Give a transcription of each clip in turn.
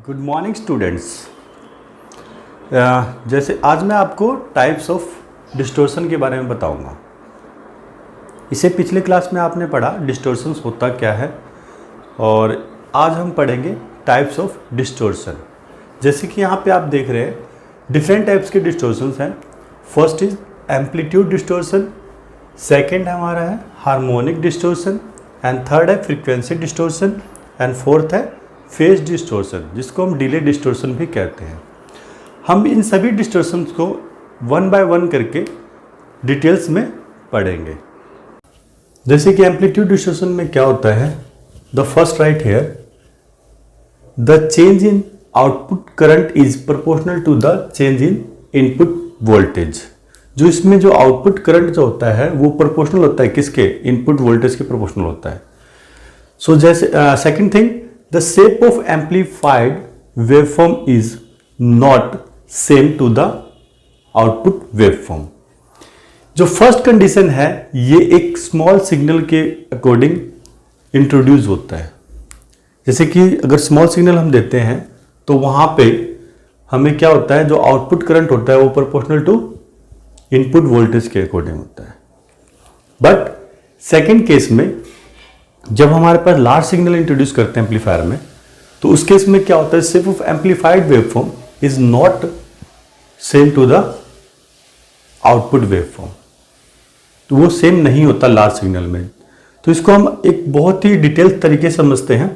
Good morning students. जैसे आज मैं आपको टाइप्स ऑफ डिस्टोर्शन के बारे में बताऊंगा। इसे पिछले क्लास में आपने पढ़ा डिस्टोर्शंस होता क्या है, और आज हम पढ़ेंगे टाइप्स ऑफ डिस्टोर्शन। जैसे कि यहाँ पे आप देख रहे हैं डिफरेंट टाइप्स के डिस्टोर्शंस हैं। First is amplitude distortion, second हमारा है हार्मोनिक डिस्टोर्शन, एंड थर्ड है फ्रीक्वेंसी डिस्टोर्शन, एंड फोर्थ है फेज डिस्टोर्शन, जिसको हम डिले डिस्टोर्शन भी कहते हैं। हम इन सभी डिस्टोर्शंस को वन बाय वन करके डिटेल्स में पढ़ेंगे। जैसे कि एम्पलीट्यूड डिस्टोर्शन में क्या होता है, the first right here, the change in output current is proportional to the change in input voltage. जो इसमें जो आउटपुट करंट जो होता है वो प्रोपोर्शनल होता है किसके, इनपुट वोल्टेज के प्रोपोर्शनल होता है। सो जैसे second thing, the shape of amplified waveform is not same to the output waveform। जो फर्स्ट कंडीशन है ये एक स्मॉल सिग्नल के अकॉर्डिंग इंट्रोड्यूस होता है। जैसे कि अगर स्मॉल सिग्नल हम देते हैं तो वहां पे हमें क्या होता है, जो आउटपुट करंट होता है वो प्रोपोर्शनल टू इनपुट वोल्टेज के अकॉर्डिंग होता है। बट सेकेंड केस में जब हमारे पास लार्ज सिग्नल इंट्रोड्यूस करते हैं एम्पलीफायर में, तो उस केस में क्या होता है, shape of amplified waveform is not same to the output waveform. तो वो सेम नहीं होता लार्ज सिग्नल में। तो इसको हम एक बहुत ही डिटेल तरीके से समझते हैं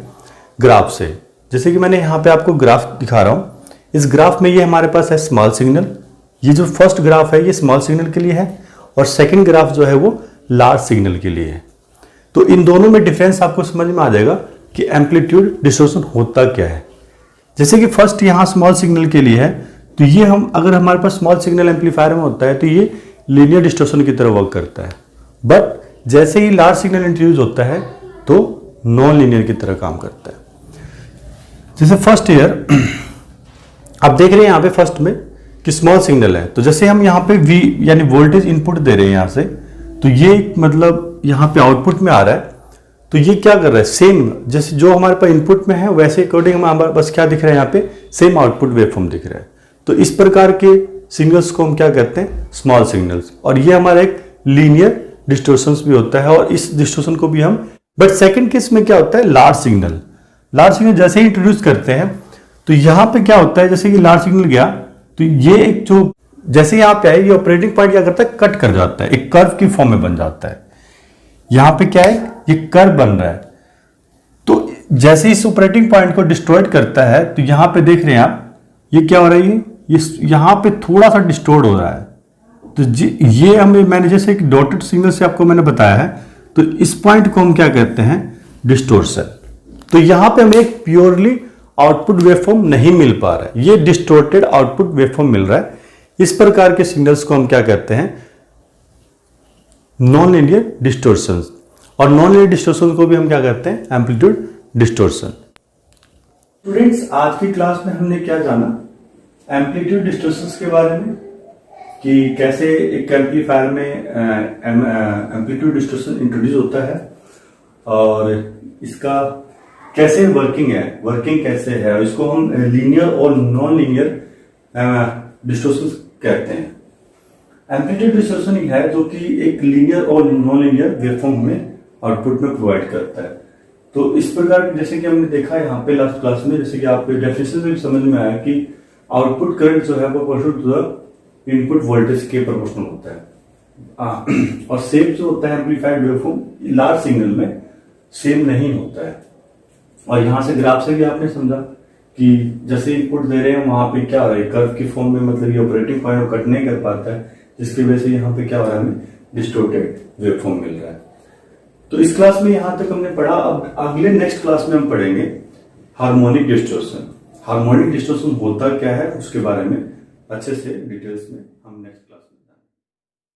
ग्राफ से। जैसे कि मैंने यहाँ पे आपको ग्राफ दिखा रहा हूँ। इस ग्राफ में ये हमारे पास है स्मॉल सिग्नल। ये जो फर्स्ट ग्राफ है ये स्मॉल सिग्नल के लिए है, और सेकेंड ग्राफ जो है वो लार्ज सिग्नल के लिए है। तो इन दोनों में डिफरेंस आपको समझ में आ जाएगा कि एम्पलीट्यूड डिस्टोर्शन होता क्या है। जैसे कि फर्स्ट यहाँ स्मॉल सिग्नल के लिए है, तो ये हम अगर हमारे पास स्मॉल सिग्नल एम्पलीफायर में होता है तो ये लीनियर डिस्टोर्शन की तरह वर्क करता है। बट जैसे ही लार्ज सिग्नल इंट्रोड्यूस होता है तो नॉन लीनियर की तरह काम करता है। जैसे फर्स्ट ईयर आप देख रहे हैं यहाँ पे फर्स्ट में कि स्मॉल सिग्नल है, तो जैसे हम यहाँ पे V यानी वोल्टेज इनपुट दे रहे हैं यहाँ से, तो ये मतलब यहाँ पे आउटपुट में आ रहा है। तो ये क्या कर रहा है, सेम जैसे जो हमारे पास इनपुट में है वैसे अकॉर्डिंग हमारे पास क्या दिख रहा है, यहाँ पे सेम आउटपुट वेवफॉर्म दिख रहा है। तो इस प्रकार के सिग्नल्स को हम क्या कहते हैं, स्मॉल सिग्नल्स। और ये हमारा एक लीनियर डिस्टोर्शंस भी होता है, और इस डिस्टोर्शन को भी हम, बट सेकेंड केस में क्या होता है, लार्ज सिग्नल। लार्ज सिग्नल जैसे ही इंट्रोड्यूस करते हैं तो यहाँ पे क्या होता है, जैसे कि लार्ज सिग्नल गया तो ये एक जो जैसे यहाँ पे आए ये ऑपरेटिंग पॉइंट क्या करता है, कट कर जाता है, एक कर्व की फॉर्म में बन जाता है। यहां पे क्या है, ये कर्व बन रहा है। तो जैसे इस ऑपरेटिंग पॉइंट को डिस्टॉर्ट करता है तो यहां पे देख रहे हैं आप, ये क्या हो रहा है, ये यहां पे थोड़ा सा डिस्टॉर्ट हो रहा है। तो ये हमें, मैंने जैसे एक डॉटेड सिग्नल से आपको मैंने बताया है, तो इस पॉइंट को हम क्या कहते हैं, डिस्टोर्शन। तो यहां पे हमें एक प्योरली आउटपुट वेवफॉर्म नहीं मिल पा रहा है, ये डिस्टॉर्टेड आउटपुट वेवफॉर्म मिल रहा है। इस प्रकार के सिग्नल्स को हम क्या कहते हैं, नॉन लीनियर डिस्टोर्शन। और नॉन लीनियर डिस्टोर्शन को भी हम क्या कहते हैं, एम्पलीट्यूड डिस्टोर्शन। स्टूडेंट्स, आज की क्लास में हमने क्या जाना, एम्पलीट्यूड डिस्टोर्शन के बारे में, कि कैसे एक एम्पलीफायर में एम्पलीट्यूड डिस्टोर्शन इंट्रोड्यूस होता है, और इसका कैसे वर्किंग है, वर्किंग कैसे है, और इसको हम लीनियर और नॉन लीनियर डिस्टोर्शन कहते हैं। एम्पलीट्यूड डिस्टोर्शन है जो कि एक लीनियर और नॉन लीनियर वेवफॉर्म में आउटपुट में प्रोवाइड करता है। तो इस प्रकार जैसे कि हमने देखा यहाँ पे लास्ट क्लास में, जैसे कि आपको डेफिनेशन से समझ में आया कि आउटपुट करंट जो है वो proportional to the input voltage के प्रोपोर्शनल होता है। और सेम जो होता है एम्पलीफाइड वेवफॉर्म लार्ज सिग्नल में सेम नहीं होता है। और यहाँ से ग्राफ से भी आपने समझा कि जैसे इनपुट दे रहे हैं वहां पे क्या हो रहा है, कर्व की फॉर्म में, मतलब ये ऑपरेटिंग पॉइंट को कट नहीं कर पाता है, जिसकी वजह से यहाँ पे क्या हो रहा है, हमें डिस्टॉर्टेड वेवफॉर्म मिल रहा है। तो इस क्लास में यहां तक हमने पढ़ा। अब अगले नेक्स्ट क्लास में हम पढ़ेंगे हार्मोनिक डिस्टॉर्शन। हार्मोनिक डिस्टॉर्शन होता क्या है उसके बारे में अच्छे से डिटेल्स में हम नेक्स्ट